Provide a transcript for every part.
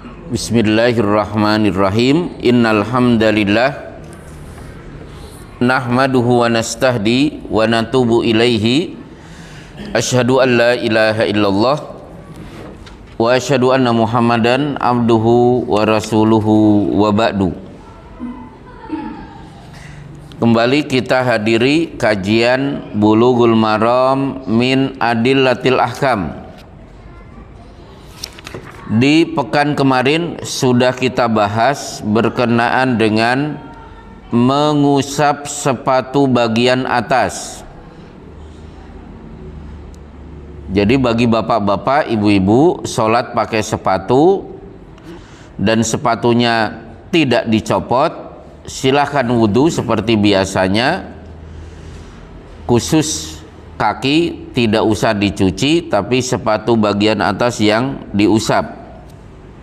Bismillahirrahmanirrahim. Innal hamdalillah nahmaduhu wa nastahdi wa natubu ilaihi. Asyhadu an la ilaha illallah wa asyhadu anna Muhammadan abduhu wa rasuluhu wa ba'du. Kembali kita hadiri kajian Bulughul Maram min Adillatil Ahkam. Di pekan kemarin sudah kita bahas berkenaan dengan mengusap sepatu bagian atas. Jadi bagi bapak-bapak, ibu-ibu sholat pakai sepatu dan sepatunya tidak dicopot, silahkan wudhu seperti biasanya. Khusus kaki tidak usah dicuci, tapi sepatu bagian atas yang diusap.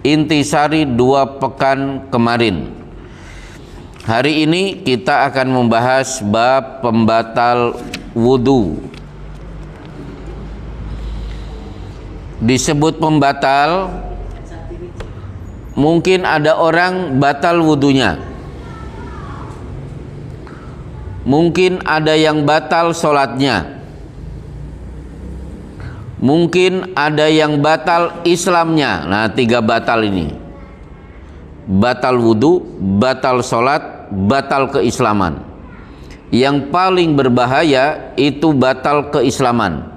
Intisari 2 pekan kemarin. Hari ini kita akan membahas bab pembatal wudhu. Disebut pembatal, mungkin ada orang batal wudhunya, mungkin ada yang batal sholatnya, mungkin ada yang batal Islamnya. Nah, 3 batal ini: batal wudhu, batal sholat, batal keislaman. Yang paling berbahaya itu batal keislaman.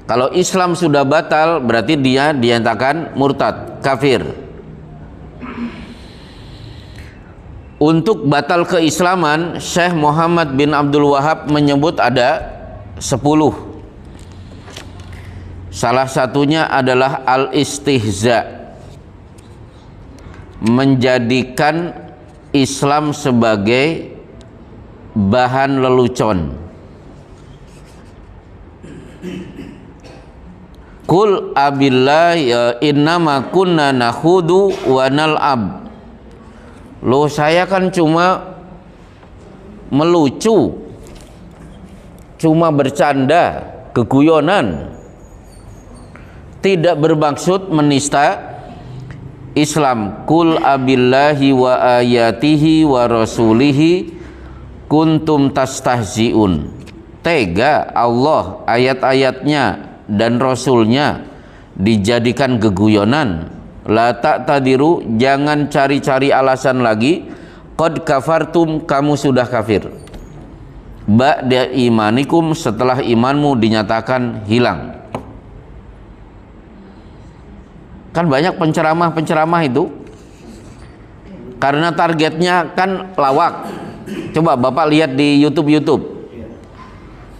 Kalau Islam sudah batal, berarti dia dinyatakan murtad, kafir. Untuk batal keislaman, Syekh Muhammad bin Abdul Wahab menyebut ada 10. Salah satunya adalah al-istihza, menjadikan Islam sebagai bahan lelucon. Qul abillahi innama kunna nakhudu wa nal'ab. Loh, saya kan cuma melucu, cuma bercanda, keguyonan, tidak bermaksud menista Islam. Qul abillahi wa ayatihi wa rasulihi kuntum tastahzi'un. Tega Allah, ayat-ayatnya dan rasulnya dijadikan keguyonan. La ta'tadiru, jangan cari-cari alasan lagi. Qad kafartum, kamu sudah kafir. Ba'da imanikum, setelah imanmu dinyatakan hilang. Kan banyak penceramah-penceramah itu karena targetnya kan lawak. Coba Bapak lihat di YouTube.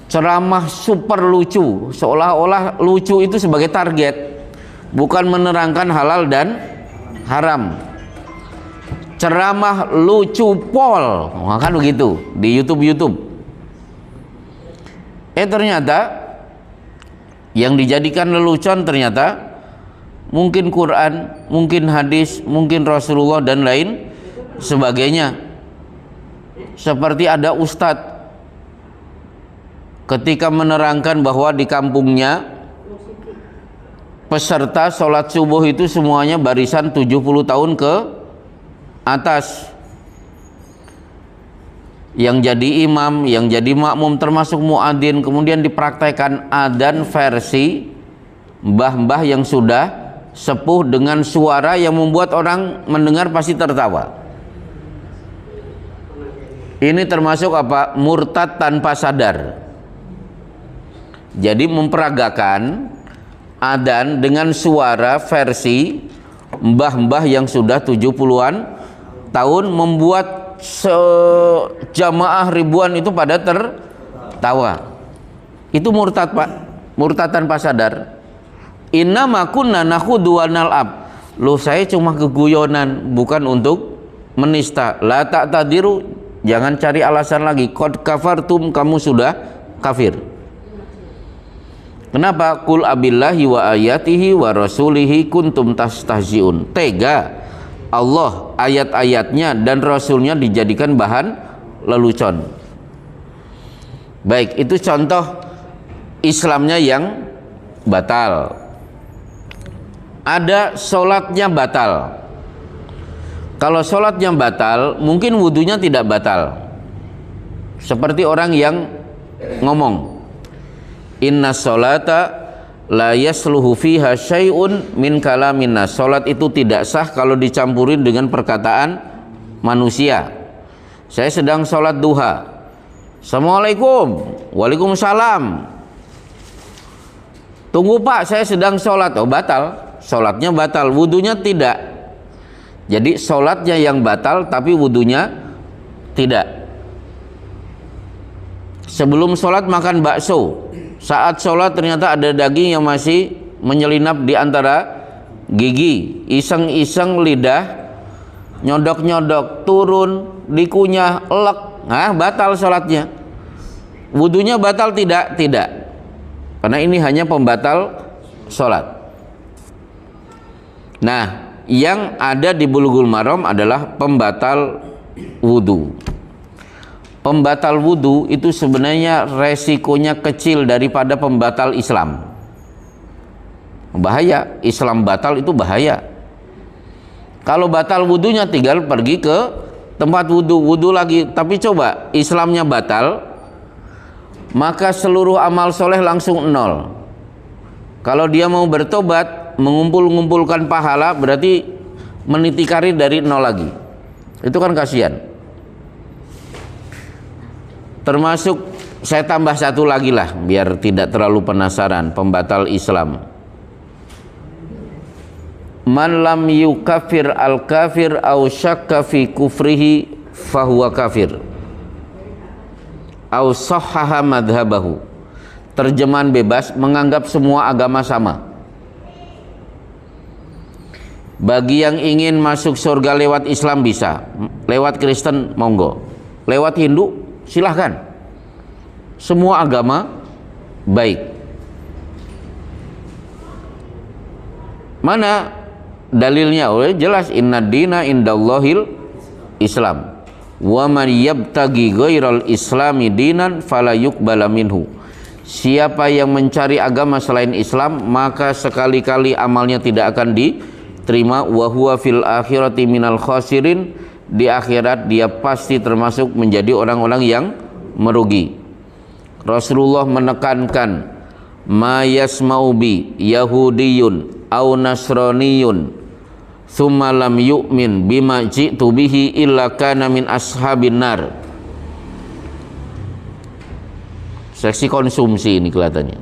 Ceramah super lucu, seolah-olah lucu itu sebagai target, bukan menerangkan halal dan haram. Ceramah lucu pol, kan begitu di YouTube. Ternyata yang dijadikan lelucon ternyata mungkin Quran, mungkin hadis, mungkin Rasulullah dan lain sebagainya. Seperti ada ustadz ketika menerangkan bahwa di kampungnya peserta sholat subuh itu semuanya barisan 70 tahun ke atas. Yang jadi imam, yang jadi makmum termasuk muadzin. Kemudian dipraktekkan adzan versi mbah-mbah yang sudah sepuh dengan suara yang membuat orang mendengar pasti tertawa. Ini termasuk apa? Murtad tanpa sadar. Jadi memperagakan adzan dengan suara versi mbah-mbah yang sudah 70-an tahun, membuat sejamaah ribuan itu pada tertawa. Itu murtad, Pak. Murtad tanpa sadar. Innama kunna nakhudu wa nal'ab. Loh, saya cuma keguyonan, bukan untuk menista. La ta'tadiru, jangan cari alasan lagi. Qad kafartum, kamu sudah kafir. Kenapa? Qul abillahi wa ayatihi wa rasulihi kuntum tastahzi'un. Tega Allah, ayat-ayatnya dan rasulnya dijadikan bahan lelucon. Baik, itu contoh Islamnya yang batal. ada sholatnya batal. Kalau sholatnya batal, mungkin wudunya tidak batal. Seperti orang yang ngomong, inna sholata la yasluhu fiha syai'un min kalamin nas. Sholat itu tidak sah kalau dicampurin dengan perkataan manusia. Saya sedang sholat duha, assalamualaikum, waalaikumsalam. Tunggu Pak, saya sedang sholat. Oh batal, sholatnya batal, wudunya tidak. Jadi sholatnya yang batal tapi wudunya tidak. Sebelum sholat makan bakso, saat sholat ternyata ada daging yang masih menyelinap di antara gigi, iseng-iseng lidah, nyodok-nyodok, turun, dikunyah, elek, nah batal sholatnya. Wudunya batal tidak? Tidak, karena ini hanya pembatal sholat. Nah, yang ada di Bulughul Maram adalah pembatal wudu. Pembatal wudu itu sebenarnya resikonya kecil daripada pembatal Islam. Bahaya, Islam batal itu bahaya. Kalau batal wudunya tinggal pergi ke tempat wudu lagi. Tapi coba Islamnya batal, maka seluruh amal soleh langsung nol. Kalau dia mau bertobat, mengumpulkan pahala, berarti meniti karir dari nol lagi. Itu kan kasihan. Termasuk saya tambah satu lagi lah biar tidak terlalu penasaran, pembatal Islam. Man lam yukafir al kafir au syakka fi kufrihi fahuwa kafir au sahhaha madhabahu. Terjemahan bebas, menganggap semua agama sama. Bagi yang ingin masuk surga lewat Islam bisa, lewat Kristen monggo, lewat Hindu silahkan. Semua agama baik. Mana dalilnya? Oh, jelas, inna dina indallahil Islam. Wa man yabtaghi ghairal islami dinan fala yuqbala minhu. Siapa yang mencari agama selain Islam, maka sekali-kali amalnya tidak akan diterima. Wa huwa fil akhirati minal khasirin. Di akhirat dia pasti termasuk menjadi orang-orang yang merugi. Rasulullah menekankan, ma yasma'u bi yahudiyun au nasraniyun thumma lam yu'min bima ji'tu bihi illa kana min ashabin nar. Seksi konsumsi ini kelihatannya.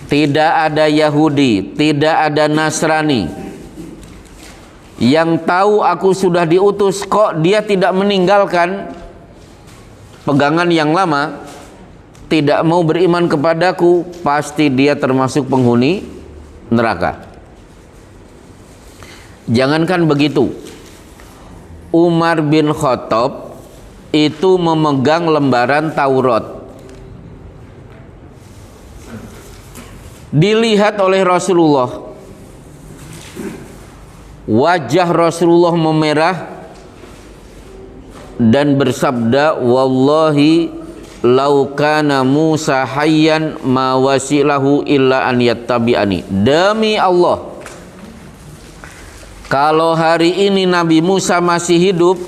Tidak ada Yahudi, tidak ada Nasrani yang tahu aku sudah diutus, kok dia tidak meninggalkan pegangan yang lama, tidak mau beriman kepadaku, pasti dia termasuk penghuni neraka. Jangankan begitu, Umar bin Khattab itu memegang lembaran Taurat. Dilihat oleh Rasulullah, wajah Rasulullah memerah dan bersabda, wallahi lau kana Musa hayyan ma wasilahu illa an yattabi'ani. Demi Allah, kalau hari ini Nabi Musa masih hidup,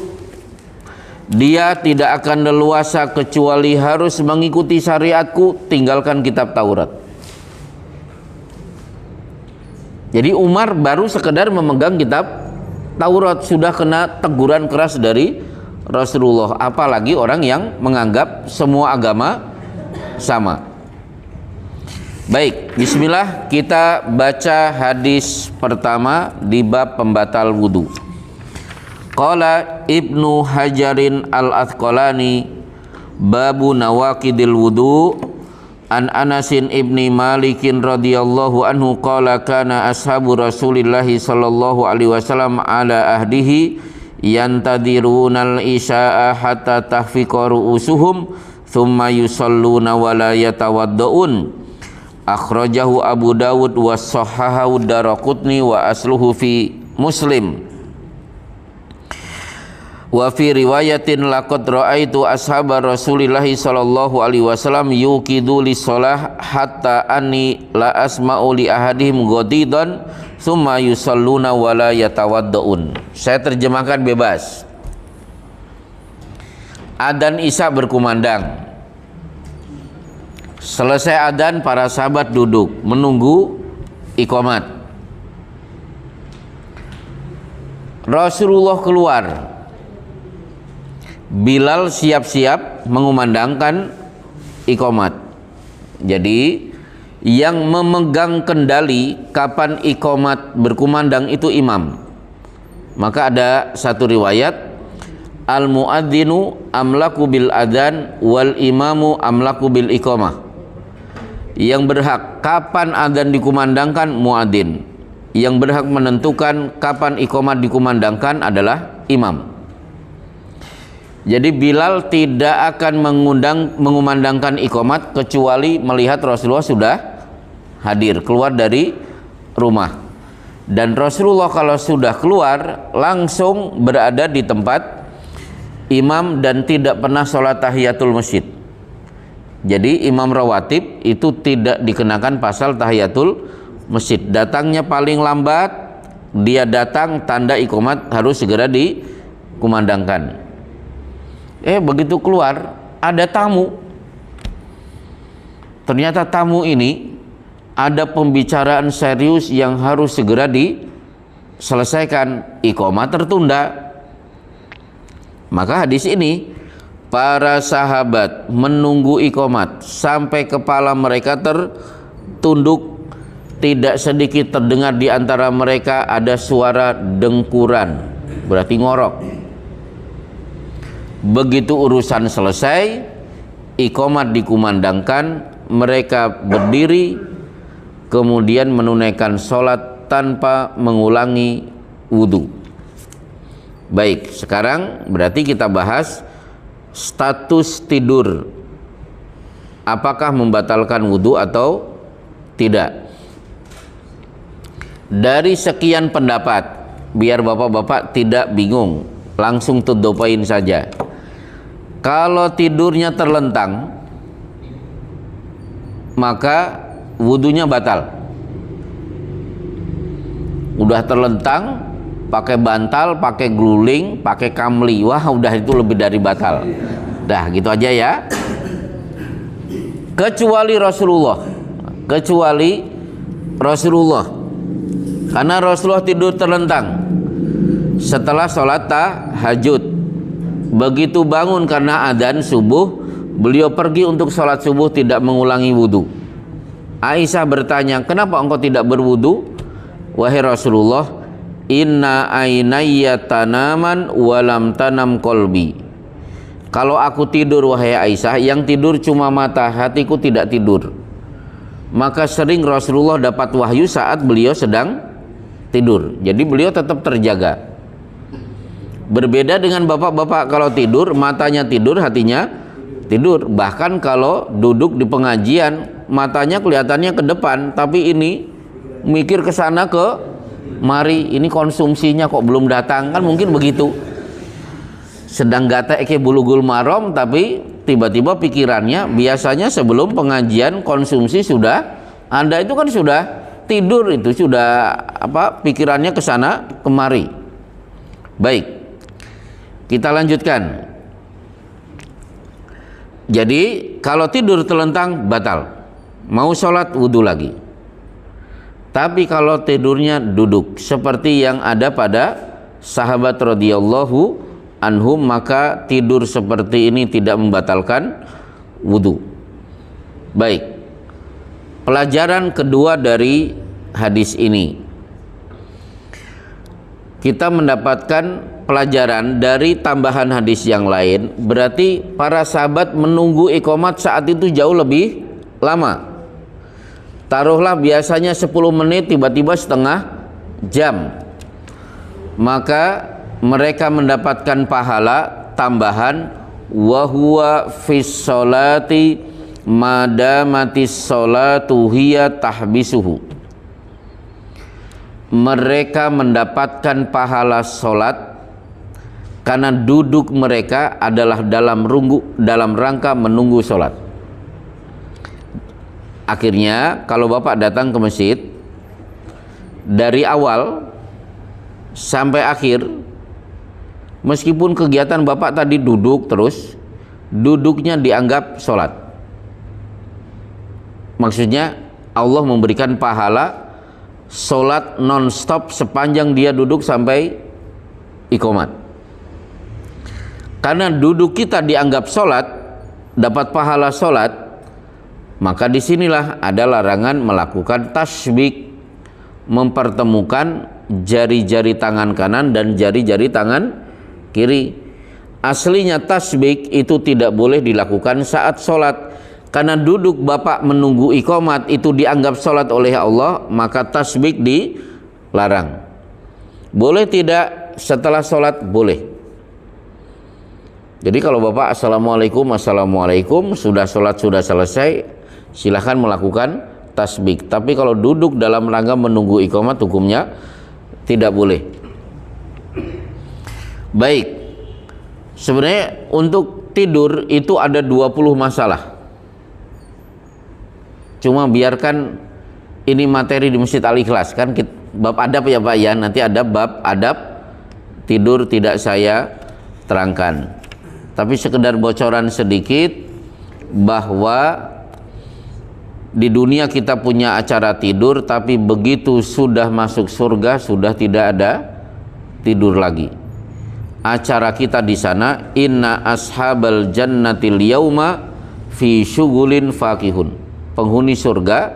dia tidak akan leluasa kecuali harus mengikuti syariatku, tinggalkan kitab Taurat. Jadi Umar baru sekedar memegang kitab Taurat sudah kena teguran keras dari Rasulullah, apalagi orang yang menganggap semua agama sama. Baik, bismillah, kita baca hadis pertama di bab pembatal wudu. Qala Ibnu Hajarin al-Athqalani babu nawaqidil wudu. An Anasin ibni Malikin radhiyallahu anhu qala kana ashabu Rasulillahi sallallahu alaihi wasallam ala ahdihi yantadirunal isya'a hatta tahfiqa ru'usuhum thumma yusalluna wa la yatawaddaun. Akhrajahu Abu Dawud wa sahhahahu Daraqutni wa asluhu fi Muslim. Wa fi riwayatin laqad ra'aitu ashabar Rasulillahi sallallahu alaihi wasallam yuqidu lis-shalah hatta anni la asma'u li ahadihim ghadidan tsumma yusalluna wa la yatawaddaun. Saya terjemahkan bebas. Adzan Isya berkumandang. Selesai adzan, para sahabat duduk menunggu iqamat. Rasulullah keluar. Bilal siap-siap mengumandangkan iqamat. Jadi yang memegang kendali kapan iqamat berkumandang itu imam. Maka ada satu riwayat, al-muadzinu amlaku bil adzan wal imamu amlaku bil iqamah. Yang berhak kapan adzan dikumandangkan muadzin. Yang berhak menentukan kapan iqamat dikumandangkan adalah imam. Jadi Bilal tidak akan mengumandangkan iqamat kecuali melihat Rasulullah sudah hadir, keluar dari rumah. Dan Rasulullah kalau sudah keluar langsung berada di tempat imam dan tidak pernah sholat tahiyatul masjid. Jadi imam rawatib itu tidak dikenakan pasal tahiyatul masjid. Datangnya paling lambat, dia datang tanda iqamat harus segera dikumandangkan. Begitu keluar ada tamu. Ternyata tamu ini ada pembicaraan serius yang harus segera diselesaikan. Iqamah tertunda. Maka hadis ini, para sahabat menunggu iqamat sampai kepala mereka tertunduk. Tidak sedikit terdengar di antara mereka ada suara dengkuran, berarti ngorok. Begitu urusan selesai, iqamat dikumandangkan, mereka berdiri kemudian menunaikan sholat tanpa mengulangi wudhu. Baik, sekarang berarti kita bahas status tidur. Apakah membatalkan wudhu atau tidak? Dari sekian pendapat, biar bapak-bapak tidak bingung, langsung to the point saja. Kalau tidurnya terlentang, maka wudhunya batal. Udah terlentang, pakai bantal, pakai gluling, pakai kamli, wah udah itu lebih dari batal. Dah gitu aja ya. Kecuali Rasulullah, karena Rasulullah tidur terlentang setelah sholat tahajud. Begitu bangun karena adzan subuh, beliau pergi untuk sholat subuh tidak mengulangi wudhu. Aisyah bertanya, kenapa engkau tidak berwudhu? Wahai Rasulullah, inna ainayya tanaman walam tanam kolbi. Kalau aku tidur, wahai Aisyah, yang tidur cuma mata, hatiku tidak tidur. Maka sering Rasulullah dapat wahyu saat beliau sedang tidur. Jadi beliau tetap terjaga. Berbeda dengan bapak-bapak, kalau tidur matanya tidur, hatinya tidur. Bahkan kalau duduk di pengajian matanya kelihatannya ke depan, tapi ini mikir ke sana ke mari, ini konsumsinya kok belum datang, kan mungkin begitu. Sedang gata eke bulugul marom, tapi tiba-tiba pikirannya biasanya sebelum pengajian konsumsi sudah, Anda itu kan sudah tidur, itu sudah pikirannya ke sana kemari. Baik, kita lanjutkan. Jadi kalau tidur terlentang batal, mau sholat wudhu lagi. Tapi kalau tidurnya duduk seperti yang ada pada sahabat radhiyallahu anhum, maka tidur seperti ini tidak membatalkan wudhu. Baik, pelajaran kedua dari hadis ini, kita mendapatkan pelajaran dari tambahan hadis yang lain. Berarti para sahabat menunggu iqamat saat itu jauh lebih lama. Taruhlah biasanya 10 menit, tiba-tiba setengah jam. Maka mereka mendapatkan pahala tambahan, wa huwa fis sholati madamatis sholatu hiya tahbisuhu. Mereka mendapatkan pahala sholat karena duduk mereka adalah dalam rangka menunggu sholat. Akhirnya kalau bapak datang ke masjid, dari awal sampai akhir, meskipun kegiatan bapak tadi duduk terus, duduknya dianggap sholat. Maksudnya Allah memberikan pahala sholat non-stop sepanjang dia duduk sampai iqamat. Karena duduk kita dianggap sholat, dapat pahala sholat, maka disinilah ada larangan melakukan tasbik, mempertemukan jari-jari tangan kanan dan jari-jari tangan kiri. Aslinya tasbik itu tidak boleh dilakukan saat sholat, karena duduk bapak menunggu iqamat itu dianggap sholat oleh Allah, maka tasbik dilarang. Boleh tidak setelah sholat? Boleh. Jadi kalau bapak assalamualaikum, sudah sholat sudah selesai, silahkan melakukan tasbik. Tapi kalau duduk dalam rangka menunggu iqamat, hukumnya tidak boleh. Baik, sebenarnya untuk tidur itu ada 20 masalah. Cuma biarkan ini materi di Masjid Al-Ikhlas, kan bab adab ya Pak ya, nanti ada bab adab tidur tidak saya terangkan. Tapi sekedar bocoran sedikit bahwa di dunia kita punya acara tidur, tapi begitu sudah masuk surga sudah tidak ada tidur lagi. Acara kita di sana, inna ashabal jannatil yauma fi syughulin fakihun. Penghuni surga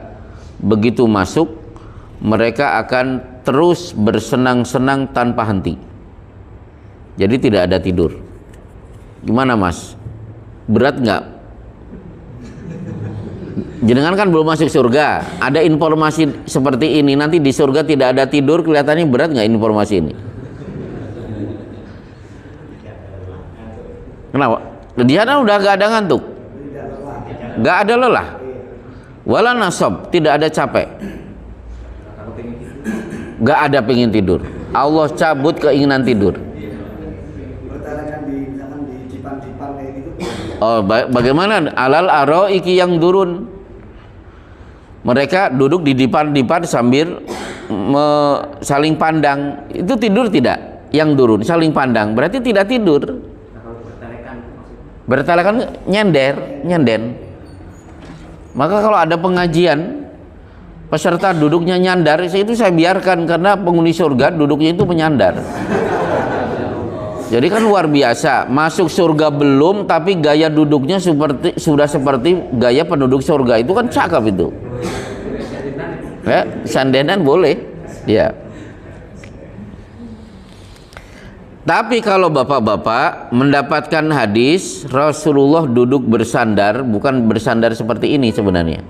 begitu masuk mereka akan terus bersenang-senang tanpa henti. Jadi tidak ada tidur. Gimana Mas? Berat nggak? Jenengan kan belum masuk surga, ada informasi seperti ini, nanti di surga tidak ada tidur, kelihatannya berat nggak informasi ini? Kenapa? Di sana udah nggak ada ngantuk, nggak ada lelah, wala nasab, tidak ada capek, nggak ada pengen tidur. Allah cabut keinginan tidur. Oh, bagaimana alal aroiki yang turun? Mereka duduk di dipan-dipan sambil saling pandang. Itu tidur tidak? Yang turun saling pandang berarti tidak tidur. Bertelekan nyenden. Maka kalau ada pengajian peserta duduknya nyandar, itu saya biarkan, karena penghuni surga duduknya itu menyandar. Jadi kan luar biasa, masuk surga belum tapi gaya duduknya sudah seperti gaya penduduk surga, itu kan cakep itu. Ya, sandenan boleh, ya. Tapi kalau bapak-bapak mendapatkan hadis Rasulullah duduk bersandar, bukan bersandar seperti ini sebenarnya.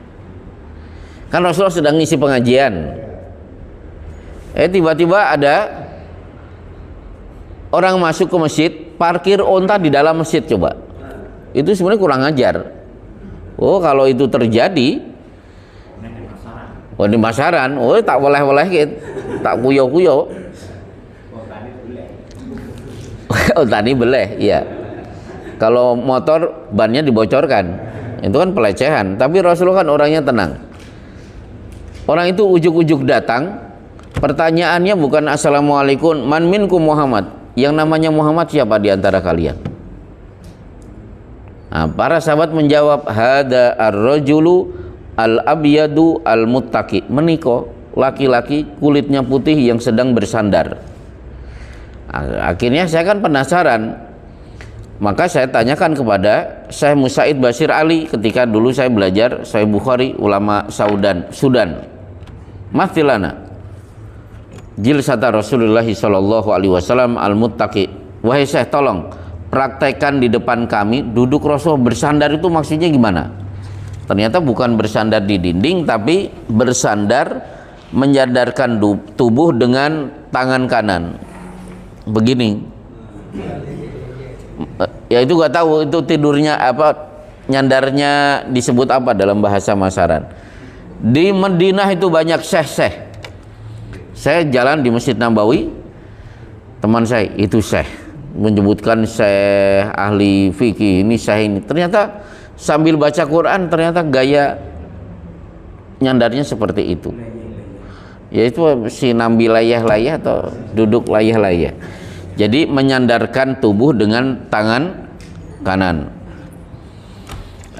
Kan Rasulullah sedang ngisi pengajian. Tiba-tiba ada orang masuk ke masjid, parkir onta di dalam masjid, coba. Itu sebenarnya kurang ajar. Oh, kalau itu terjadi, di pasaran, tak boleh gitu, tak kuyo-kuyo. Oh, tadi boleh, iya. Kalau motor bannya dibocorkan, itu kan pelecehan. Tapi Rasulullah kan orangnya tenang. Orang itu ujuk-ujuk datang, pertanyaannya bukan assalamualaikum, man minkum Muhammad. Yang namanya Muhammad siapa di antara kalian? Nah, para sahabat menjawab, hada ar-rajulu al-abyadu al-muttaqi. Meniko, laki-laki kulitnya putih yang sedang bersandar. Akhirnya saya kan penasaran, maka saya tanyakan kepada Syekh Musaid Bashir Ali ketika dulu saya belajar Sahih Bukhari, ulama Sudan. Mathilana jilsata Rasulullah sallallahu alaihi wasallam al-muttaqi. Wahai Syekh, tolong praktekkan di depan kami duduk Rasul bersandar itu maksudnya gimana? Ternyata bukan bersandar di dinding, tapi bersandar menyandarkan tubuh dengan tangan kanan. Begini. Ya itu gak tahu itu tidurnya apa, nyandarnya disebut apa dalam bahasa Masaran. Di Madinah itu banyak syekh-syekh. Saya jalan di Masjid Nabawi, teman saya itu syekh. menyebutkan syekh ahli fikih ini, syekh ini. Ternyata sambil baca Quran ternyata gaya nyandarnya seperti itu. Yaitu si nambi layah-layah atau duduk layah-layah. Jadi menyandarkan tubuh dengan tangan kanan.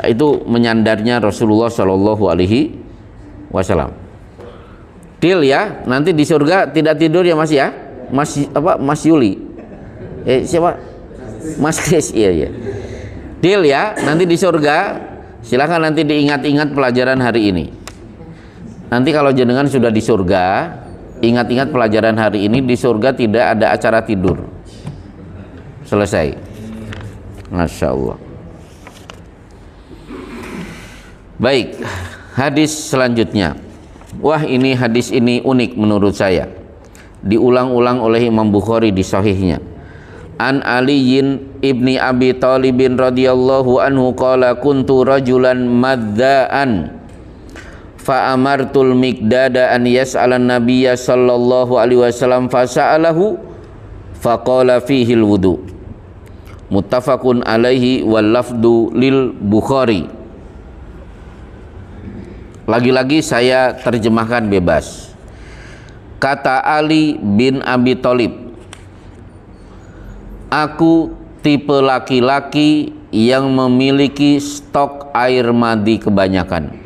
Itu menyandarnya Rasulullah Shallallahu Alaihi Wasallam. Deal ya, nanti di surga tidak tidur ya Mas ya, Mas Yuli, siapa? Mas Kris, iya. Deal ya, nanti di surga silakan nanti diingat-ingat pelajaran hari ini. Nanti kalau jenengan sudah di surga, ingat-ingat pelajaran hari ini, di surga tidak ada acara tidur. Selesai. Masya Allah. Baik, hadis selanjutnya. Wah, ini hadis ini unik menurut saya. Diulang-ulang oleh Imam Bukhari di sahihnya. An Aliyin ibni Abi Thalibin radhiyallahu anhu qala kuntu rajulan madda'an fa amartul Miqdada an yas'alan nabiyya sallallahu alaihi wasallam fa sa'alahu fa qala fihi al-wudu. Muttafaqun alaihi wal lafdu lil Bukhari. Lagi-lagi saya terjemahkan bebas. Kata Ali bin Abi Thalib, aku tipe laki-laki yang memiliki stok air madi kebanyakan.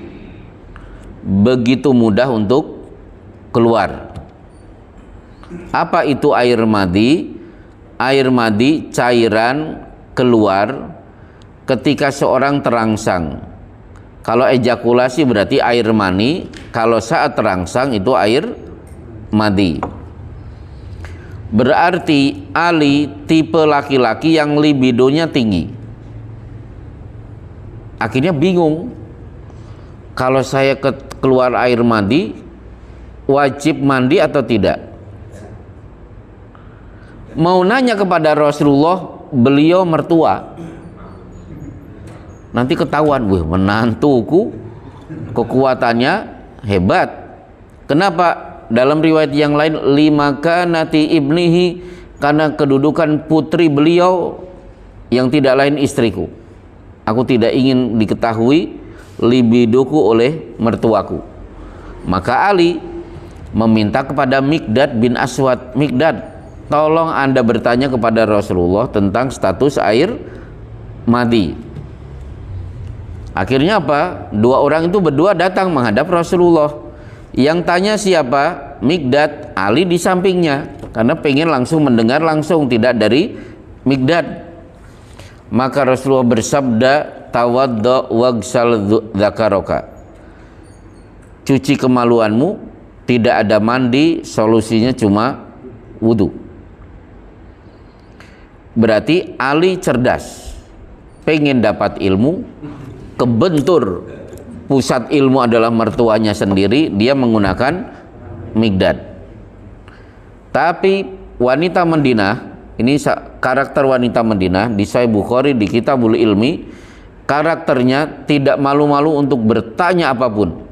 Begitu mudah untuk keluar. Apa itu air madi? Air madi cairan keluar ketika seorang terangsang. Kalau ejakulasi berarti air mani, kalau saat terangsang itu air madi. Berarti Ali tipe laki-laki yang libidonya tinggi. Akhirnya bingung, kalau saya keluar air madi wajib mandi atau tidak. Mau nanya kepada Rasulullah, beliau mertua. Nanti ketahuan, wih menantuku kekuatannya hebat. Kenapa? Dalam riwayat yang lain, lima kanati ibnihi, karena kedudukan putri beliau yang tidak lain istriku. Aku tidak ingin diketahui libidoku oleh mertuaku. Maka Ali meminta kepada Miqdad bin Aswad, Miqdad, tolong Anda bertanya kepada Rasulullah tentang status air madi. Akhirnya apa? Dua orang itu berdua datang menghadap Rasulullah. Yang tanya siapa? Miqdad. Ali di sampingnya, karena pengen langsung mendengar langsung, tidak dari Miqdad. Maka Rasulullah bersabda, tawadda wagsal dzakaraka. Cuci kemaluanmu, tidak ada mandi, solusinya cuma wudu. Berarti Ali cerdas, pengen dapat ilmu, kebentur pusat ilmu adalah mertuanya sendiri, dia menggunakan Miqdad. Tapi wanita Madinah, ini karakter wanita Madinah di Sahih Bukhari di Kitabul Ilmi, karakternya tidak malu-malu untuk bertanya apapun.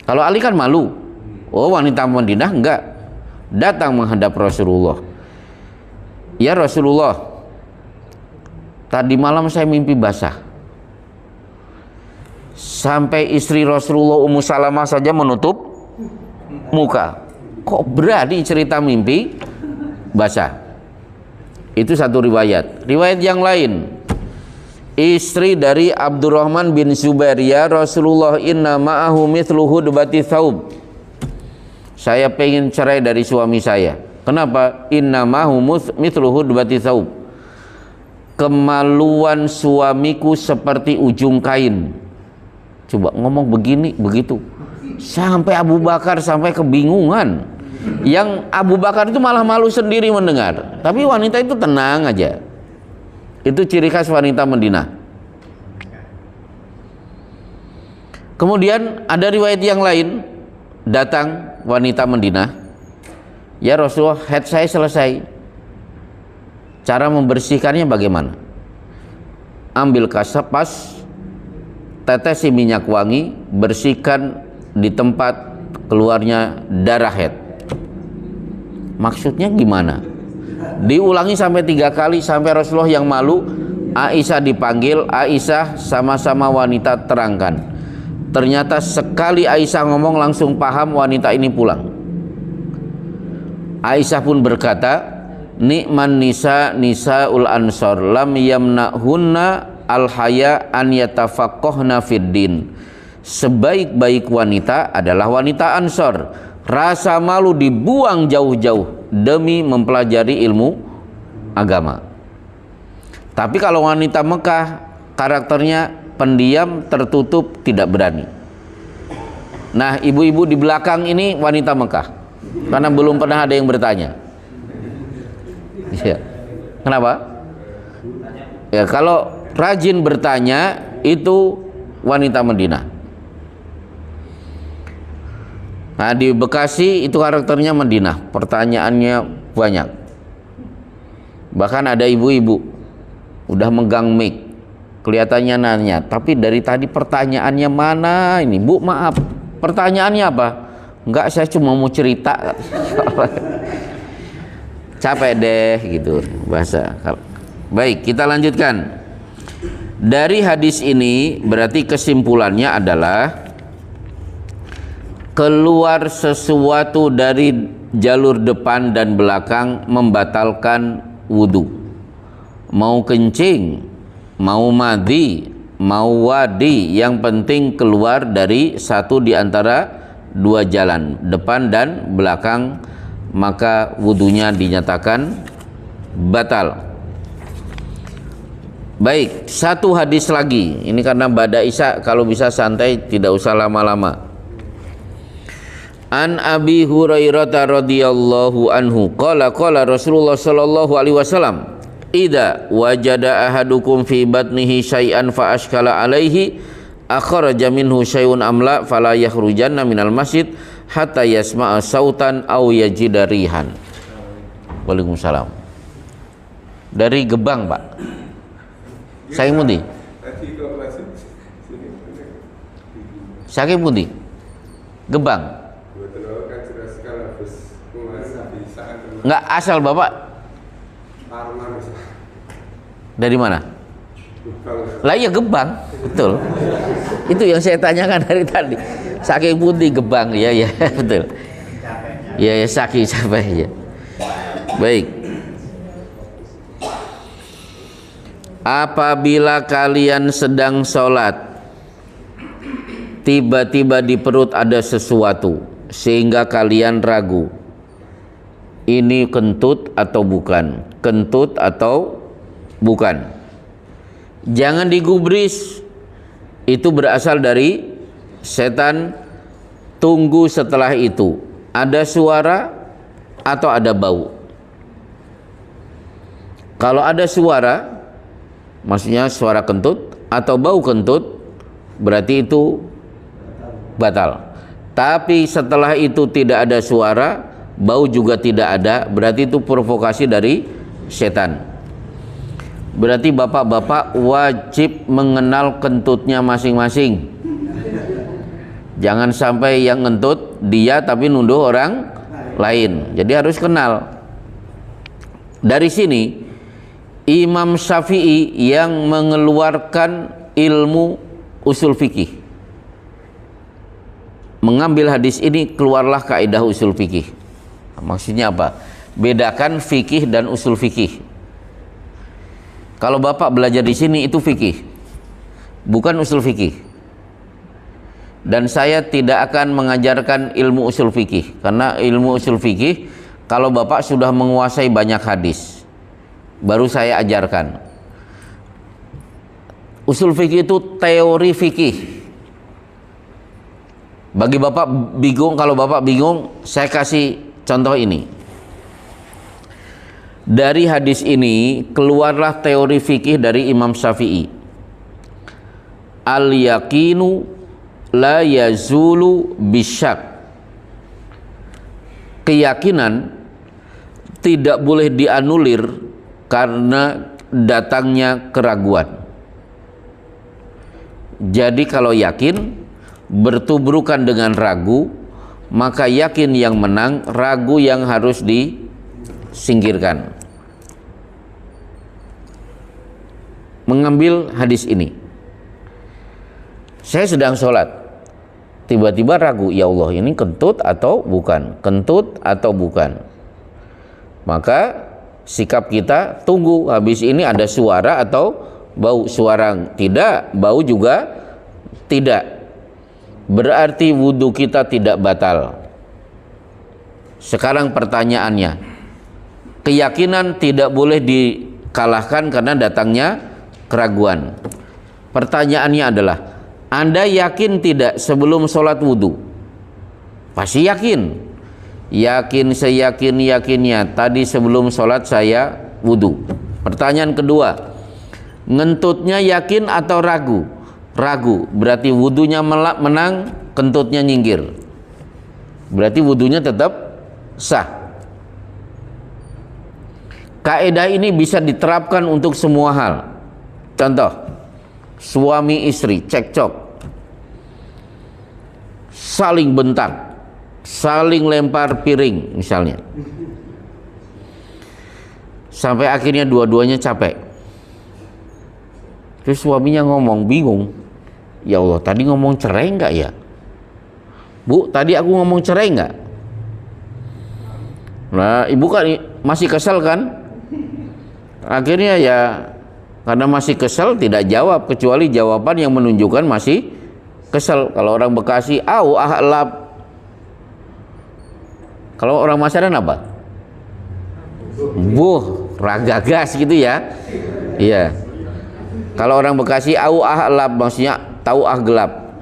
Kalau Ali kan malu. Oh, wanita Madinah enggak, datang menghadap Rasulullah. Ya Rasulullah, tadi malam saya mimpi basah. Sampai istri Rasulullah Ummu Salamah saja menutup muka. Kok berani cerita mimpi basah? Itu satu riwayat. Riwayat yang lain, istri dari Abdurrahman bin Zubair, ya Rasulullah, inna ma'ahu mithlu hudbati thawb. Saya pengen cerai dari suami saya. Kenapa? Inna ma'ahu mithlu hudbati thawb. Kemaluan suamiku seperti ujung kain. Coba ngomong begini, begitu. Sampai Abu Bakar sampai kebingungan. Yang Abu Bakar itu malah malu sendiri mendengar. Tapi wanita itu tenang aja. Itu ciri khas wanita Madinah. Kemudian ada riwayat yang lain, datang wanita Madinah, ya Rasulullah, haid saya selesai. Cara membersihkannya bagaimana? Ambil kapas, tetesi minyak wangi, bersihkan di tempat keluarnya darah haid. Maksudnya gimana? Diulangi sampai 3 kali sampai Rasulullah yang malu. Aisyah dipanggil, Aisyah sama-sama wanita terangkan. Ternyata sekali Aisyah ngomong langsung paham, wanita ini pulang. Aisyah pun berkata, nikman nisa nisaul ansor lam yamna'hunna al-haya an yatafaqqahna fid din. Sebaik-baik wanita adalah wanita Ansor. Rasa malu dibuang jauh-jauh demi mempelajari ilmu agama. Tapi kalau wanita Mekah karakternya pendiam, tertutup, tidak berani. Nah, ibu-ibu di belakang ini wanita Mekah, karena belum pernah ada yang bertanya. Ya. Kenapa? Ya, kalau rajin bertanya itu wanita Madinah. Nah, di Bekasi itu karakternya Madinah, pertanyaannya banyak. Bahkan ada ibu-ibu udah megang mic, kelihatannya nanya, tapi dari tadi pertanyaannya mana ini? Bu, maaf, pertanyaannya apa? Enggak, saya cuma mau cerita. Capek deh gitu bahasa. Baik, kita lanjutkan. Dari hadis ini berarti kesimpulannya adalah keluar sesuatu dari jalur depan dan belakang membatalkan wudhu. Mau kencing, mau madi, mau wadi, yang penting keluar dari satu di antara dua jalan, depan dan belakang, maka wudhunya dinyatakan batal. Baik, satu hadis lagi. Ini karena Bada Isya, kalau bisa santai, tidak usah lama-lama. An Abi Hurairah radhiyallahu anhu qala Rasulullah sallallahu alaihi wasallam, idza wajada ahadukum fi batnihi syai'an fa ashkala alaihi akhraja minhu syai'un amla fala yakhrujanna minal masjid hatta yasma'a sautan aw yajida rihan. Waalaikumsalam. Dari Gebang, Pak. Saya mundi. Saya mundi. Gebang. Enggak, asal Bapak dari mana? Lah iya, Gebang, betul. Itu yang saya tanyakan dari tadi. Saking pundi Gebang, ya ya betul. Ya ya, saking capek ya. Baik. Apabila kalian sedang sholat, tiba-tiba di perut ada sesuatu sehingga kalian ragu, ini kentut atau bukan, kentut atau bukan, jangan digubris, itu berasal dari setan. Tunggu setelah itu ada suara atau ada bau. Kalau ada suara, maksudnya suara kentut atau bau kentut, berarti itu batal. Tapi setelah itu tidak ada suara, bau juga tidak ada, berarti itu provokasi dari setan. Berarti bapak-bapak wajib mengenal kentutnya masing-masing. Jangan sampai yang ngentut dia tapi nuduh orang lain. Jadi harus kenal. Dari sini Imam Syafi'i yang mengeluarkan ilmu usul fikih, mengambil hadis ini, keluarlah kaidah usul fikih. Maksudnya apa? Bedakan fikih dan usul fikih. Kalau Bapak belajar di sini itu fikih, bukan usul fikih. Dan saya tidak akan mengajarkan ilmu usul fikih, karena ilmu usul fikih kalau Bapak sudah menguasai banyak hadis, baru saya ajarkan. Usul fikih itu teori fikih. Bagi Bapak bingung, kalau Bapak bingung, saya kasih contoh ini. Dari hadis ini keluarlah teori fikih dari Imam Syafi'i. Al-yaqinu la yazulu bisyak. Keyakinan tidak boleh dianulir karena datangnya keraguan. Jadi kalau yakin bertubrukan dengan ragu, maka yakin yang menang, ragu yang harus disingkirkan. mengambil hadis ini. Saya sedang sholat, tiba-tiba ragu, ya Allah ini kentut atau bukan, kentut atau bukan. Maka sikap kita tunggu habis ini ada suara atau bau. Suara tidak, bau juga tidak, berarti wudhu kita tidak batal. Sekarang pertanyaannya, keyakinan tidak boleh dikalahkan karena datangnya keraguan. Pertanyaannya adalah, Anda yakin tidak sebelum sholat wudhu? Pasti yakin. Yakin seyakin-yakinnya tadi sebelum sholat saya wudhu. Pertanyaan kedua, ngentutnya yakin atau ragu? Ragu, berarti wudhunya menang, kentutnya nyingkir, berarti wudhunya tetap sah. Kaidah ini bisa diterapkan untuk semua hal. Contoh, suami istri cekcok, saling bentak, saling lempar piring misalnya, sampai akhirnya dua-duanya capek. Terus suaminya ngomong, bingung, ya Allah tadi ngomong cerai enggak ya? Bu, tadi aku ngomong cerai enggak? Nah, ibu kan masih kesel kan? Akhirnya ya karena masih kesel tidak jawab, kecuali jawaban yang menunjukkan masih kesel. Kalau orang Bekasi, au ahlab. Kalau orang Masaran apa? Buh, ragagas gitu ya. Iya. Kalau orang Bekasi, au ahlab, maksudnya tahu gelap,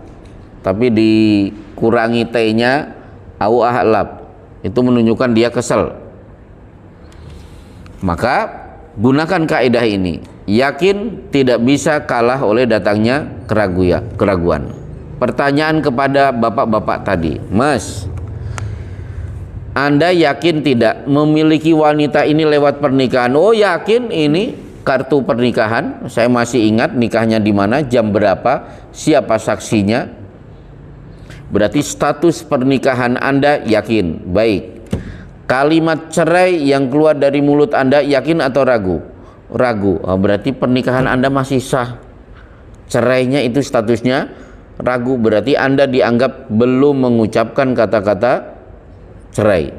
tapi dikurangi t-nya, au ahlab. Itu menunjukkan dia kesel. Maka gunakan kaidah ini. Yakin tidak bisa kalah oleh datangnya keraguan. Pertanyaan kepada bapak-bapak tadi, Mas, Anda yakin tidak memiliki wanita ini lewat pernikahan? Oh yakin, ini kartu pernikahan, saya masih ingat nikahnya di mana, jam berapa, siapa saksinya. Berarti status pernikahan Anda yakin. Baik. Kalimat cerai yang keluar dari mulut Anda yakin atau ragu? Ragu. Oh, berarti pernikahan Anda masih sah. Cerainya itu statusnya ragu, berarti Anda dianggap belum mengucapkan kata-kata cerai.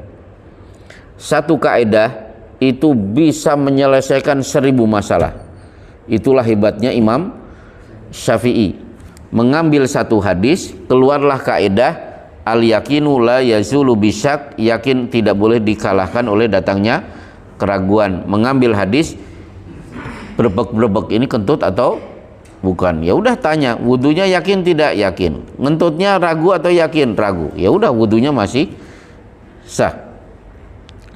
Satu kaidah itu bisa menyelesaikan 1000 masalah. Itulah hebatnya Imam Syafi'i. Mengambil satu hadis, keluarlah kaidah al-yakinu la yazulu bisyak, yakin tidak boleh dikalahkan oleh datangnya keraguan. Mengambil hadis, berebek-berebek, ini kentut atau bukan? Ya udah tanya, wudunya yakin tidak? Yakin. Ngentutnya ragu atau yakin? Ragu. Ya udah, wudunya masih sah.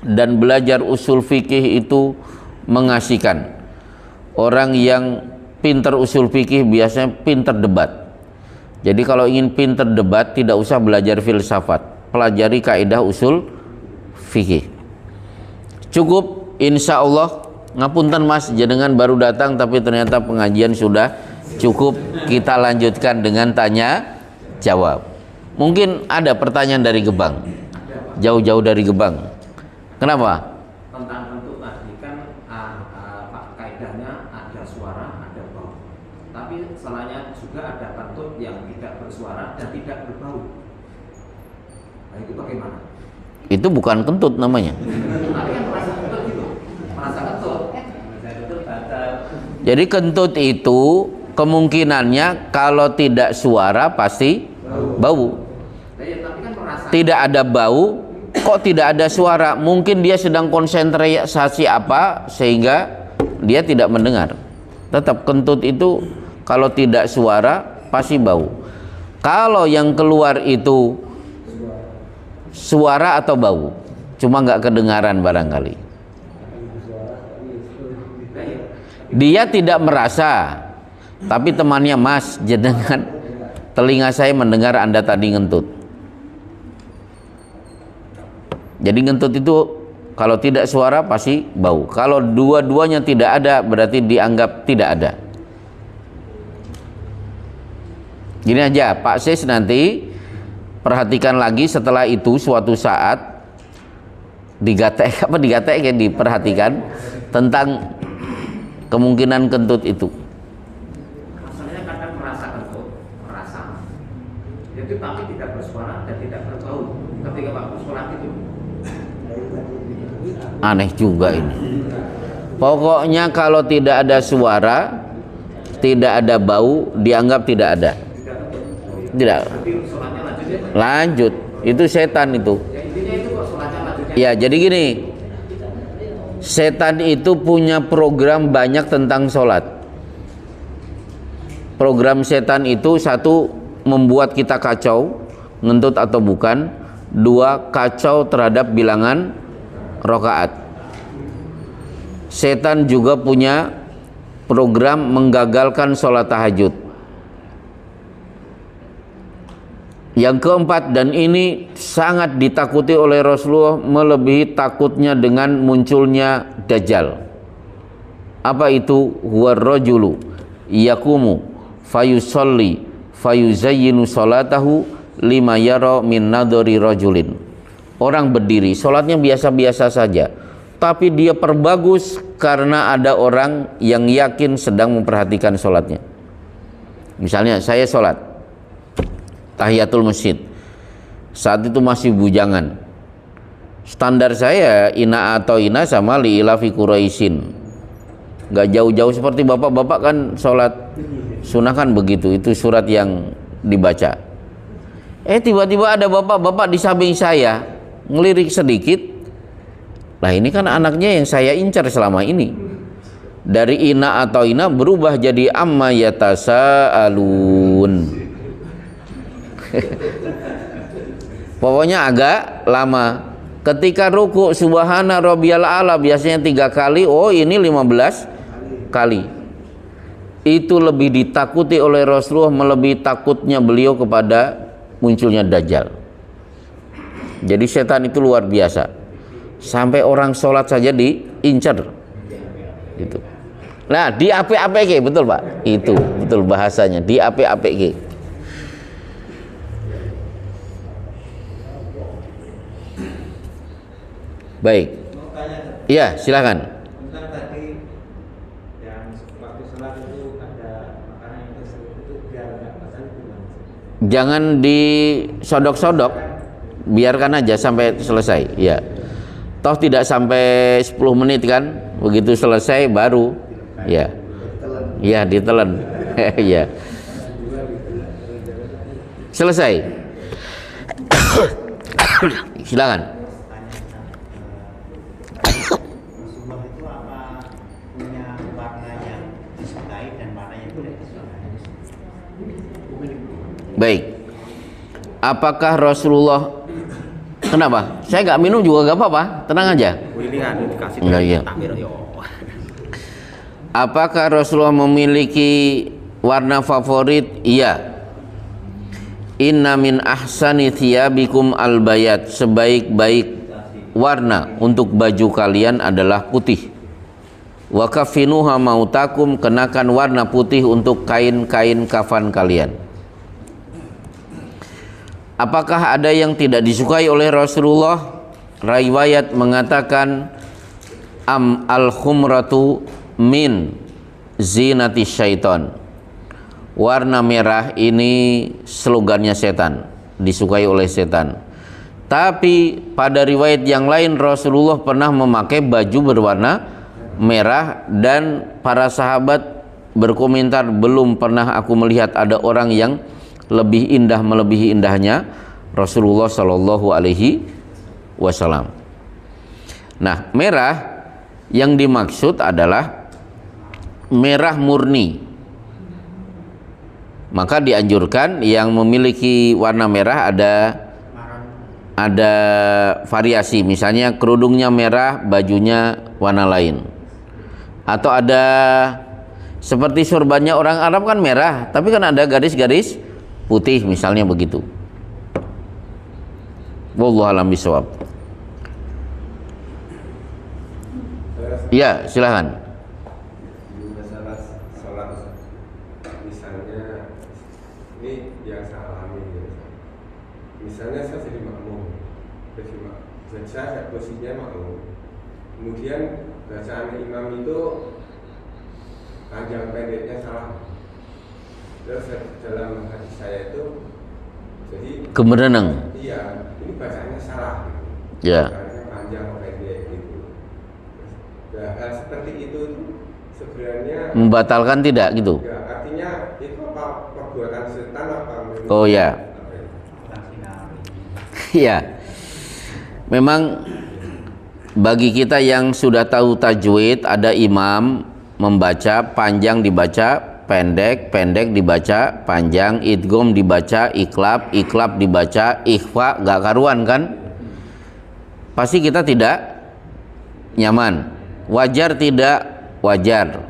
Dan belajar usul fikih itu mengasihkan. Orang yang pintar usul fikih biasanya pintar debat. Jadi kalau ingin pintar debat, tidak usah belajar filsafat, pelajari kaidah usul fikih. Cukup, insya Allah. Ngapunten Mas, jenengan baru datang tapi ternyata pengajian sudah cukup. Kita lanjutkan dengan tanya jawab. Mungkin ada pertanyaan dari Gebang, jauh-jauh dari Gebang. Kenapa? Tentang bentuk tadi kan kaidahnya ada suara, ada bau. Tapi salahnya juga ada kentut yang tidak bersuara dan tidak berbau. Nah itu bagaimana? Itu bukan kentut namanya. Tapi yang merasa kentut gitu, merasa kentut. Jadi kentut itu kemungkinannya kalau tidak suara pasti bau. Tidak ada bau, kok tidak ada suara? Mungkin dia sedang konsentrasi apa sehingga dia tidak mendengar. Tetap kentut itu kalau tidak suara pasti bau. Kalau yang keluar itu suara atau bau, cuma nggak kedengaran barangkali. Dia tidak merasa, tapi temannya, Mas, jenengan telinga saya mendengar Anda tadi ngentut. Jadi ngentut itu kalau tidak suara pasti bau. Kalau dua-duanya tidak ada, berarti dianggap tidak ada. Gini aja, Pak Sis, nanti perhatikan lagi setelah itu suatu saat diperhatikan tentang kemungkinan kentut itu. Aneh juga ini. Pokoknya kalau tidak ada suara, tidak ada bau, dianggap tidak ada. Tidak. Lanjut. Itu setan itu. Ya, jadi gini. Setan itu punya program banyak tentang sholat. Program setan itu satu, membuat kita kacau, ngentut atau bukan. Dua, kacau terhadap bilangan rakaat. Setan juga punya program menggagalkan sholat tahajud. Yang keempat, dan ini sangat ditakuti oleh Rasulullah, melebihi takutnya dengan munculnya Dajjal. Apa itu? Huwar rajulu yakumu fayusolli fayuzayyinu sholatahu lima yara min nadhari rajulin. Orang berdiri, sholatnya biasa-biasa saja, tapi dia perbagus karena ada orang yang yakin sedang memperhatikan sholatnya. Misalnya saya sholat tahiyatul masjid, saat itu masih bujangan. Standar saya ina atau ina sama li'ila fi Quraisyin, nggak jauh-jauh seperti bapak-bapak kan sholat sunnah kan begitu, itu surat yang dibaca. Tiba-tiba ada bapak-bapak di samping saya ngelirik sedikit. Lah ini kan anaknya yang saya incar selama ini. Dari ina atau ina berubah jadi amma yatasaalun. Pokoknya agak lama. Ketika ruku subhana rabbiyal a'la biasanya 3 kali, oh ini 15 kali. Itu lebih ditakuti oleh Rasulullah, melebihi takutnya beliau kepada munculnya Dajjal. Jadi setan itu luar biasa. Sampai orang sholat saja diincar gitu. Nah, di APAPG, betul Pak? Itu betul bahasanya, di APAPG. Baik. Iya, silakan. Tadi yang waktu sholat itu ada makanan yang tersebut itu biar nggak batal itu. Jangan disodok-sodok, biarkan aja sampai selesai. Ya. Toh tidak sampai 10 menit kan, begitu selesai baru ya ditelan. Ya, selesai. Silakan. Rasulullah itu apa punya warna yang disukai dan warna yang tidak disukai? Baik. Apakah Rasulullah, kenapa? Saya nggak minum juga nggak apa-apa, tenang aja. Ini kan dikasih Iya. takmir yo. Apakah Rasulullah memiliki warna favorit? Iya. Inna min ahsani thiyabikum al-bayat. Sebaik-baik warna untuk baju kalian adalah putih. Wa kafinuha mautakum, kenakan warna putih untuk kain-kain kafan kalian. Apakah ada yang tidak disukai oleh Rasulullah? Riwayat mengatakan al-khumratu min zinati syaiton. Warna merah ini slogannya setan, disukai oleh setan. Tapi pada riwayat yang lain Rasulullah pernah memakai baju berwarna merah dan para sahabat berkomentar, belum pernah aku melihat ada orang yang lebih indah melebihi indahnya Rasulullah Shallallahu Alaihi Wasallam. Nah, merah yang dimaksud adalah merah murni. Maka dianjurkan yang memiliki warna merah ada variasi, misalnya kerudungnya merah, bajunya warna lain. Atau ada seperti sorbannya orang Arab kan merah, tapi kan ada garis-garis putih misalnya begitu. Wallahu a'lam bishawab. Ya, silakan. Masalah sholat, misalnya ini yang saya alami ya. Misalnya saya jadi makmum, saya posisinya makmum, kemudian bacaan imam itu panjang pendeknya salah. Terus dalam hati saya itu jadi Keberenang. iya, ini bacaannya salah. Ya. Bacaannya panjang pendek gitu. seperti itu sebenarnya membatalkan tidak gitu? ya, artinya itu apa perbuatan setan apa memang? Oh ya. Iya. Memang bagi kita yang sudah tahu tajwid, ada imam membaca panjang dibaca, pendek dibaca, panjang, idgham dibaca, iklab dibaca, ikhfa, gak karuan kan? Pasti kita tidak nyaman. Wajar tidak? Wajar.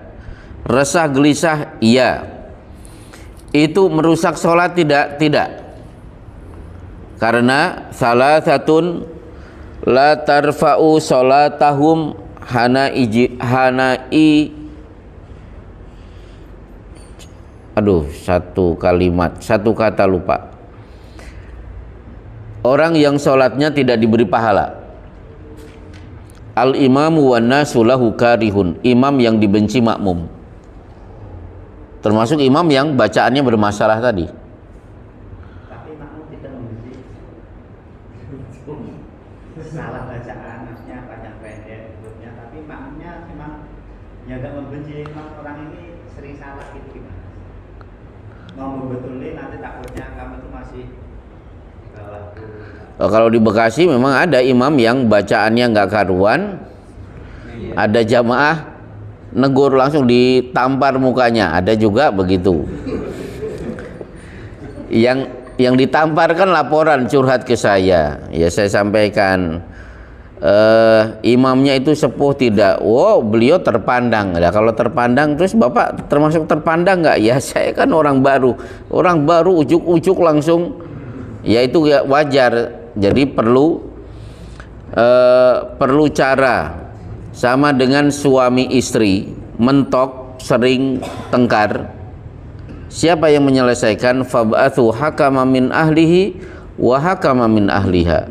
Resah gelisah? Iya. Itu merusak sholat tidak? Tidak. Karena salah satun la tarfa'u sholatahum satu kata lupa. Orang yang sholatnya tidak diberi pahala. Al-imamu wan nasu lahu karihun. Imam yang dibenci makmum. Termasuk imam yang bacaannya bermasalah tadi. Tapi makmum tidak membenci salah bacaan, maksudnya panjang pendek sebutnya, tapi makmumnya memang ya nggak membenci, memang orang ini sering salah gitu gimana? Mau membetulin nanti takutnya kamu itu masih di bawah tuh. Kalau di Bekasi memang ada imam yang bacaannya nggak karuan, ada jamaah negur langsung ditampar mukanya, ada juga begitu. Yang ditampar kan laporan curhat ke saya, ya saya sampaikan imamnya itu sepuh tidak, wow beliau terpandang. Nah, kalau terpandang terus bapak termasuk terpandang nggak? Ya saya kan orang baru ujuk-ujuk langsung, ya itu ya wajar. Jadi perlu cara sama dengan suami istri mentok sering tengkar. Siapa yang menyelesaikan? Fab'athu hakama min ahlihi wa hakama min ahliha.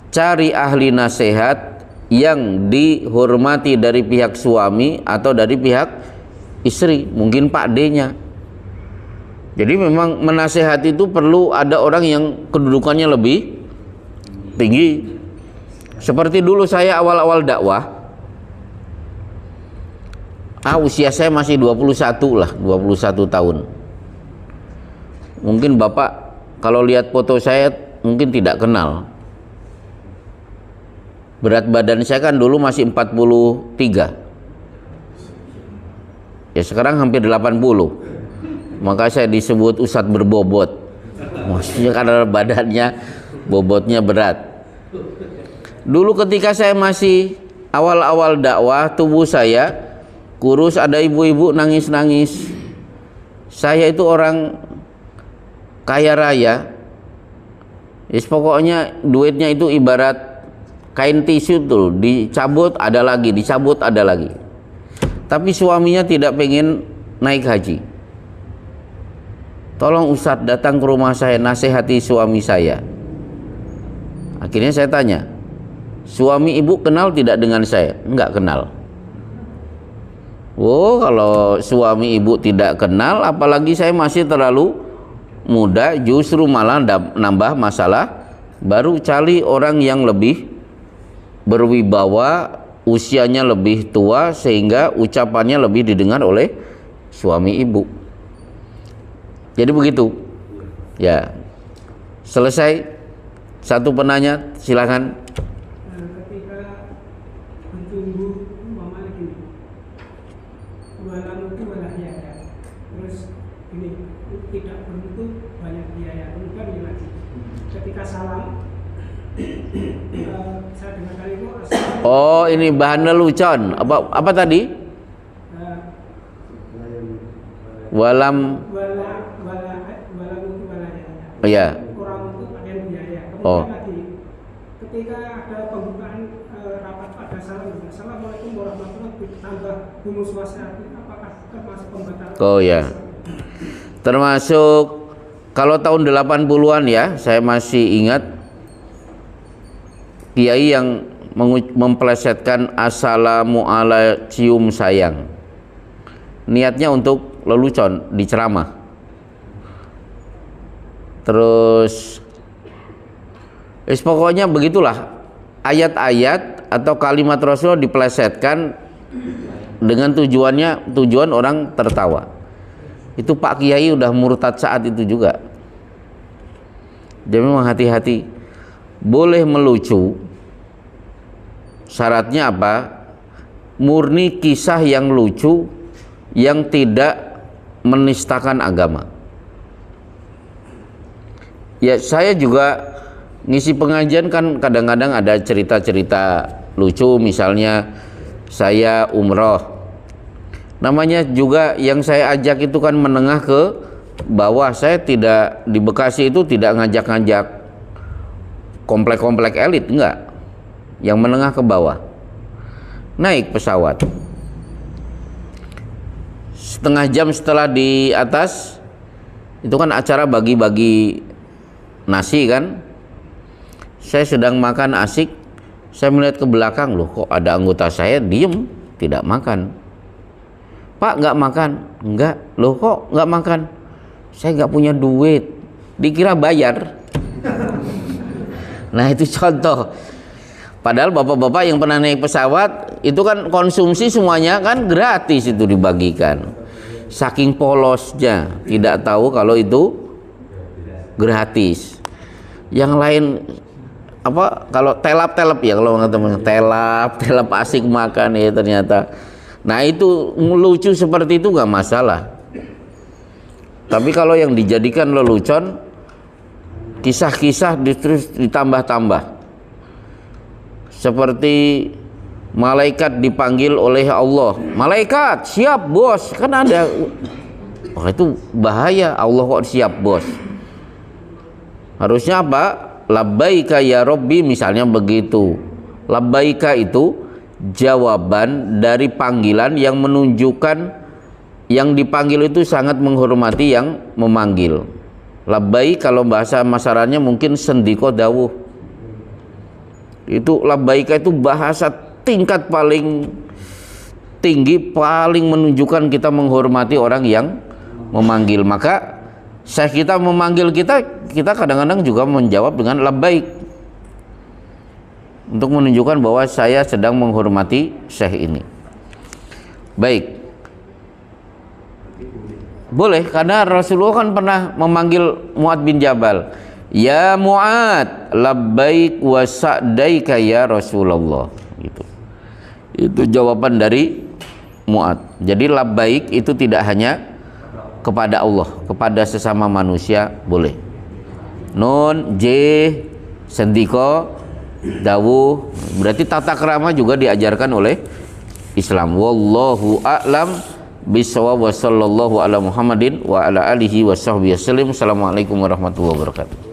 Cari ahli nasihat yang dihormati dari pihak suami atau dari pihak istri, mungkin Pak D-nya. Jadi memang menasehati itu perlu ada orang yang kedudukannya lebih tinggi. Seperti dulu saya awal-awal dakwah, usia saya masih 21 tahun. Mungkin Bapak kalau lihat foto saya mungkin tidak kenal. Berat badan saya kan dulu masih 43. Ya sekarang hampir 80. Maka saya disebut ustadz berbobot. Maksudnya karena badannya bobotnya berat. Dulu ketika saya masih awal-awal dakwah, tubuh saya kurus, ada ibu-ibu nangis-nangis. Saya itu orang kaya raya. Pokoknya duitnya itu ibarat kain tisu tuh, dicabut ada lagi, dicabut ada lagi. Tapi suaminya tidak pengen naik haji. Tolong Ustadz datang ke rumah saya, nasihati suami saya. Akhirnya saya tanya, suami ibu kenal tidak dengan saya? Enggak kenal. Oh, kalau suami ibu tidak kenal, apalagi saya masih terlalu muda, justru malah nambah masalah. Baru cari orang yang lebih berwibawa, usianya lebih tua, sehingga ucapannya lebih didengar oleh suami ibu. Jadi begitu. Ya, selesai. Satu penanya, silakan. Ketika bertumbuh umpamanya gini, walau itu walahiyah, terus ini tidak bermutu banyak biaya, kemudian ini lagi. Ketika salam, saya dengar kali itu Oh, ini bahan lelucon. Apa tadi? Walam. itu walahiyah. Iya. Kurang untuk pakaian biaya. Kemudian Oh. lagi, ketika ada pembukaan rapat pada salam, Assalamualaikum warahmatullahi wabarakatuh, tambah humus wasati, apakah termasuk pembatalan? Oh ya. Termasuk kalau tahun 80-an ya, saya masih ingat kiai yang memplesetkan assalamu ala cium sayang. Niatnya untuk lelucon di ceramah. Terus pokoknya begitulah, ayat-ayat atau kalimat Rasul diplesetkan dengan tujuan orang tertawa. Itu Pak Kiai udah murtad saat itu juga. Jadi memang hati-hati. Boleh melucu, syaratnya apa? Murni kisah yang lucu, yang tidak menistakan agama. Ya, saya juga ngisi pengajian kan kadang-kadang ada cerita-cerita lucu, misalnya saya umroh. Namanya juga yang saya ajak itu kan menengah ke bawah. Saya tidak di Bekasi itu tidak ngajak-ngajak komplek-komplek elit, enggak. Yang menengah ke bawah. Naik pesawat. Setengah jam setelah di atas itu kan acara bagi-bagi nasi kan. Saya sedang makan asik, saya melihat ke belakang, loh kok ada anggota saya diem tidak makan. Pak nggak makan? Enggak. Loh kok nggak makan? Saya nggak punya duit. Dikira bayar. Nah itu contoh. Padahal bapak-bapak yang pernah naik pesawat itu kan konsumsi semuanya kan gratis, itu dibagikan. Saking polosnya tidak tahu kalau itu gratis. Yang lain apa, kalau telap-telap ya, kalau teman telap asik makan ya ternyata. Nah itu lucu seperti itu nggak masalah. Tapi kalau yang dijadikan lelucon, kisah-kisah terus ditambah-tambah. Seperti malaikat dipanggil oleh Allah, malaikat siap bos, kan ada. Oh, itu bahaya, Allah kok siap bos. Harusnya apa? Labbaika ya Rabbi, misalnya begitu. Labbaika itu jawaban dari panggilan yang menunjukkan yang dipanggil itu sangat menghormati yang memanggil. Labbaik kalau bahasa masyarakatnya mungkin sendiko dawuh. Itu labbaika itu bahasa tingkat paling tinggi, paling menunjukkan kita menghormati orang yang memanggil. Maka syekh kita memanggil kita kadang-kadang juga menjawab dengan labbaik, untuk menunjukkan bahwa saya sedang menghormati syekh ini. Baik, boleh, karena Rasulullah kan pernah memanggil Mu'ad bin Jabal, ya Mu'ad labbaik wa sa'daika ya Rasulullah, gitu. Itu jawaban dari Mu'ad. Jadi labbaik itu tidak hanya kepada Allah, kepada sesama manusia boleh. Nun, J, sendiko, dawuh, berarti tata krama juga diajarkan oleh Islam. Wallahu a'lam bishawab, wa sallallahu ala Muhammadin wa ala alihi wa sahbihi wasallam. Assalamualaikum warahmatullahi wabarakatuh.